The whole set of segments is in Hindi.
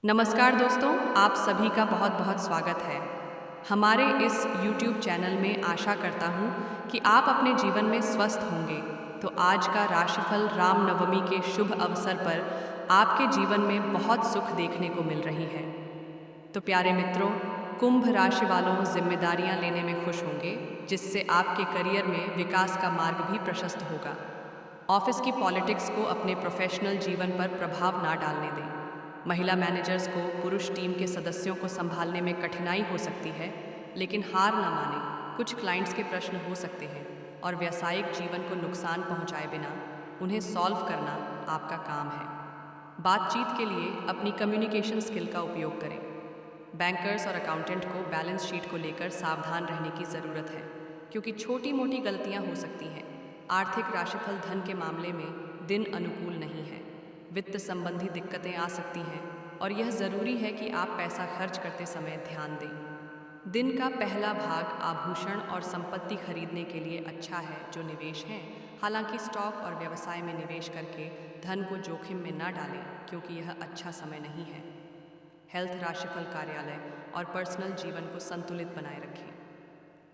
नमस्कार दोस्तों, आप सभी का बहुत बहुत स्वागत है हमारे इस YouTube चैनल में। आशा करता हूँ कि आप अपने जीवन में स्वस्थ होंगे। तो आज का राशिफल रामनवमी के शुभ अवसर पर आपके जीवन में बहुत सुख देखने को मिल रही है। तो प्यारे मित्रों, कुंभ राशि वालों जिम्मेदारियां लेने में खुश होंगे, जिससे आपके करियर में विकास का मार्ग भी प्रशस्त होगा। ऑफिस की पॉलिटिक्स को अपने प्रोफेशनल जीवन पर प्रभाव ना डालने दें। महिला मैनेजर्स को पुरुष टीम के सदस्यों को संभालने में कठिनाई हो सकती है, लेकिन हार ना मानें। कुछ क्लाइंट्स के प्रश्न हो सकते हैं और व्यावसायिक जीवन को नुकसान पहुंचाए बिना उन्हें सॉल्व करना आपका काम है। बातचीत के लिए अपनी कम्युनिकेशन स्किल का उपयोग करें। बैंकर्स और अकाउंटेंट को बैलेंस शीट को लेकर सावधान रहने की ज़रूरत है, क्योंकि छोटी मोटी गलतियां हो सकती हैं। आर्थिक राशिफल धन के मामले में दिन अनुकूल नहीं है। वित्त संबंधी दिक्कतें आ सकती हैं और यह ज़रूरी है कि आप पैसा खर्च करते समय ध्यान दें। दिन का पहला भाग आभूषण और संपत्ति खरीदने के लिए अच्छा है जो निवेश हैं। हालांकि स्टॉक और व्यवसाय में निवेश करके धन को जोखिम में न डालें, क्योंकि यह अच्छा समय नहीं है। हेल्थ राशिफल कार्यालय और पर्सनल जीवन को संतुलित बनाए रखें।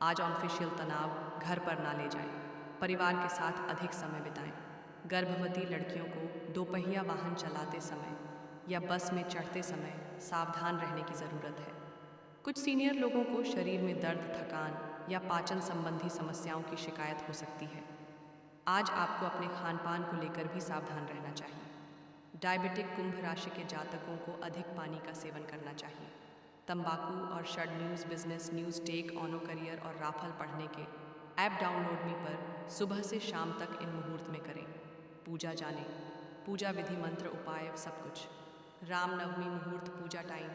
आज ऑफिशियल तनाव घर पर ना ले जाएं। परिवार के साथ अधिक समय बिताएं। गर्भवती लड़कियों को दोपहिया वाहन चलाते समय या बस में चढ़ते समय सावधान रहने की ज़रूरत है। कुछ सीनियर लोगों को शरीर में दर्द, थकान या पाचन संबंधी समस्याओं की शिकायत हो सकती है। आज आपको अपने खान पान को लेकर भी सावधान रहना चाहिए। डायबिटिक कुंभ राशि के जातकों को अधिक पानी का सेवन करना चाहिए। तंबाकू और षड न्यूज़, बिजनेस न्यूज़, टेक ऑनो करियर और राफल पढ़ने के ऐप डाउनलोड मी पर सुबह से शाम तक इन मुहूर्त में करें। पूजा जानें, पूजा विधि, मंत्र, उपाय, सब कुछ। रामनवमी मुहूर्त, पूजा टाइम।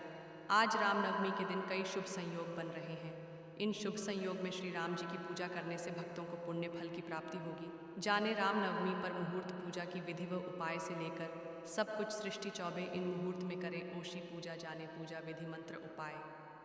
आज रामनवमी के दिन कई शुभ संयोग बन रहे हैं। इन शुभ संयोग में श्री राम जी की पूजा करने से भक्तों को पुण्य फल की प्राप्ति होगी। जाने रामनवमी पर मुहूर्त पूजा की विधि व उपाय से लेकर सब कुछ। सृष्टि चौबे इन मुहूर्त में करें। ओशी पूजा जाने, पूजा विधि, मंत्र, उपाय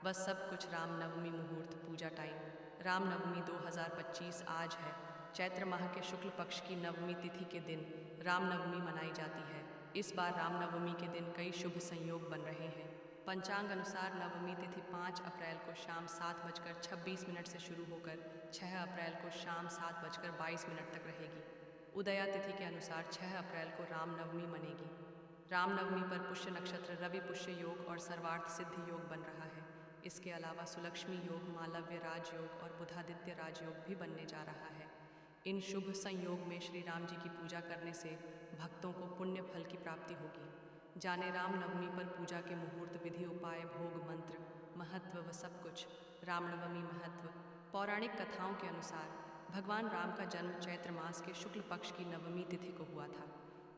व सब कुछ। रामनवमी मुहूर्त, पूजा टाइम। रामनवमी 2025 आज है। चैत्र माह के शुक्ल पक्ष की नवमी तिथि के दिन रामनवमी मनाई जाती है। इस बार रामनवमी के दिन कई शुभ संयोग बन रहे हैं। पंचांग अनुसार नवमी तिथि 5 अप्रैल को शाम 7:26 से शुरू होकर 6 अप्रैल को शाम 7:22 तक रहेगी। उदया तिथि के अनुसार 6 अप्रैल को रामनवमी मनेगी। रामनवमी पर पुष्य नक्षत्र, रवि पुष्य योग और सर्वार्थ सिद्धि योग बन रहा है। इसके अलावा सुलक्ष्मी योग, मालव्य राजयोग और बुधादित्य राजयोग भी बनने जा रहा है। इन शुभ संयोग में श्री राम जी की पूजा करने से भक्तों को पुण्य फल की प्राप्ति होगी। जाने रामनवमी पर पूजा के मुहूर्त, विधि, उपाय, भोग, मंत्र, महत्व व सब कुछ। रामनवमी महत्व। पौराणिक कथाओं के अनुसार भगवान राम का जन्म चैत्र मास के शुक्ल पक्ष की नवमी तिथि को हुआ था,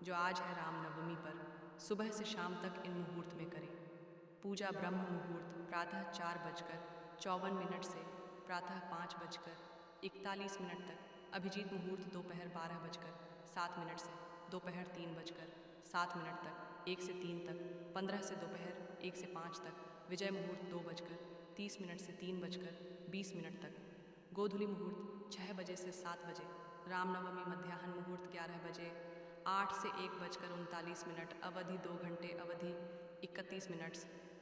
जो आज है। रामनवमी पर सुबह से शाम तक इन मुहूर्त में करें। पूजा ब्रह्म मुहूर्त प्रातः 4:54 से प्रातः 5:41 तक। अभिजीत मुहूर्त दोपहर 12:07 से दोपहर 3:07 तक, 1 से 3 तक, 15 से दोपहर 1 से 5 तक। विजय मुहूर्त 2:30 से 3:20 तक। गोधूली मुहूर्त 6 बजे से 7 बजे। रामनवमी मध्याह्न मुहूर्त 11 बजे 8 से 1:39। अवधि 2 घंटे, अवधि 31 मिनट।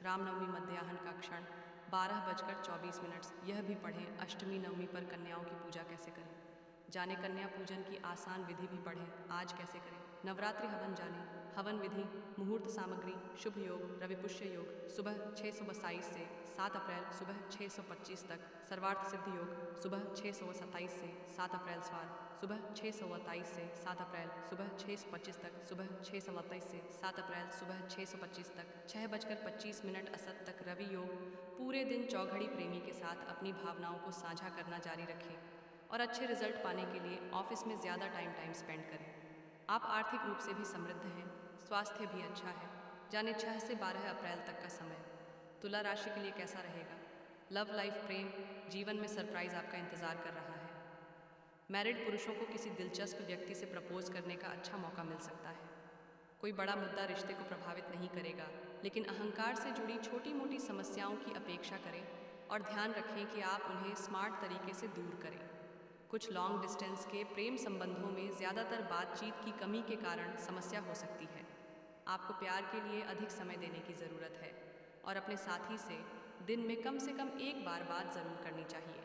रामनवमी मध्याह्न का क्षण 12:24। यह भी पढ़ें अष्टमी नवमी पर कन्याओं की पूजा कैसे करें। जाने कन्या पूजन की आसान विधि भी पढ़ें आज कैसे करें। नवरात्रि हवन जाने। हवन विधि, मुहूर्त, सामग्री, शुभ योग, रवि पुष्य योग सुबह 6:22 से 7 अप्रैल सुबह 6:25 तक। सर्वार्थ सिद्धि योग सुबह 6:27 से 7 अप्रैल स्वार सुबह 6:27 से 7 अप्रैल सुबह 6:25 तक। सुबह 6:27 से 7 अप्रैल सुबह 6:25 तक। 6:25 असत तक रवि योग। पूरे दिन चौघड़ी प्रेमी के साथ अपनी भावनाओं को साझा करना जारी रखें और अच्छे रिजल्ट पाने के लिए ऑफिस में ज़्यादा टाइम स्पेंड करें। आप आर्थिक रूप से भी समृद्ध हैं, स्वास्थ्य भी अच्छा है। जाने 6 से 12 अप्रैल तक का समय तुला राशि के लिए कैसा रहेगा। लव लाइफ, प्रेम जीवन में सरप्राइज आपका इंतजार कर रहा है। मैरिड पुरुषों को किसी दिलचस्प व्यक्ति से प्रपोज करने का अच्छा मौका मिल सकता है। कोई बड़ा मुद्दा रिश्ते को प्रभावित नहीं करेगा, लेकिन अहंकार से जुड़ी छोटी मोटी समस्याओं की अपेक्षा करें और ध्यान रखें कि आप उन्हें स्मार्ट तरीके से दूर करें। कुछ लॉन्ग डिस्टेंस के प्रेम संबंधों में ज़्यादातर बातचीत की कमी के कारण समस्या हो सकती है। आपको प्यार के लिए अधिक समय देने की ज़रूरत है। और अपने साथी से दिन में कम से कम एक बार बात ज़रूर करनी चाहिए।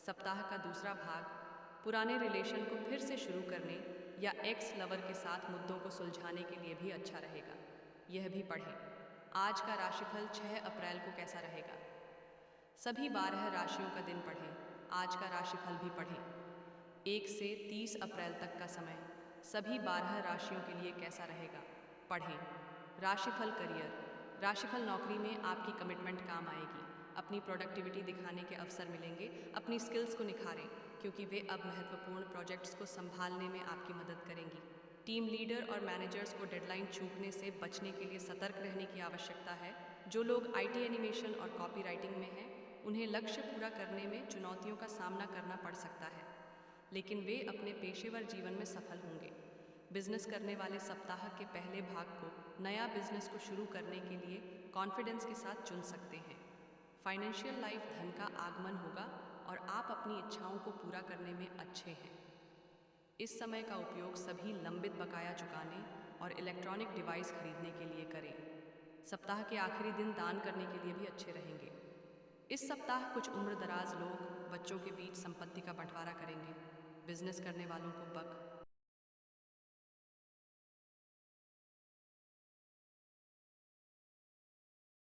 सप्ताह का दूसरा भाग पुराने रिलेशन को फिर से शुरू करने या एक्स लवर के साथ मुद्दों को सुलझाने के लिए भी अच्छा रहेगा। यह भी पढ़ें। आज का राशिफल 6 अप्रैल को कैसा रहेगा। सभी 12 राशियों का दिन पढ़ें। आज का राशिफल भी पढ़ें। 1 से 30 अप्रैल तक का समय सभी 12 राशियों के लिए कैसा रहेगा, पढ़ें। राशिफल करियर। राशिफल नौकरी में आपकी कमिटमेंट काम आएगी। अपनी प्रोडक्टिविटी दिखाने के अवसर मिलेंगे। अपनी स्किल्स को निखारें क्योंकि वे अब महत्वपूर्ण प्रोजेक्ट्स को संभालने में आपकी मदद करेंगी। टीम लीडर और मैनेजर्स को डेडलाइन चूकने से बचने के लिए सतर्क रहने की आवश्यकता है। जो लोग आईटी एनिमेशन और कॉपी राइटिंग में हैं, उन्हें लक्ष्य पूरा करने में चुनौतियों का सामना करना पड़ सकता है, लेकिन वे अपने पेशेवर जीवन में सफल होंगे। बिजनेस करने वाले सप्ताह के पहले भाग को नया बिजनेस को शुरू करने के लिए कॉन्फिडेंस के साथ चुन सकते हैं। फाइनेंशियल लाइफ धन का आगमन होगा और आप अपनी इच्छाओं को पूरा करने में अच्छे हैं। इस समय का उपयोग सभी लंबित बकाया चुकाने और इलेक्ट्रॉनिक डिवाइस खरीदने के लिए करें। सप्ताह के आखिरी दिन दान करने के लिए भी अच्छे रहेंगे। इस सप्ताह कुछ उम्र दराज लोग बच्चों के बीच संपत्ति का बंटवारा करेंगे। बिजनेस करने वालों को बक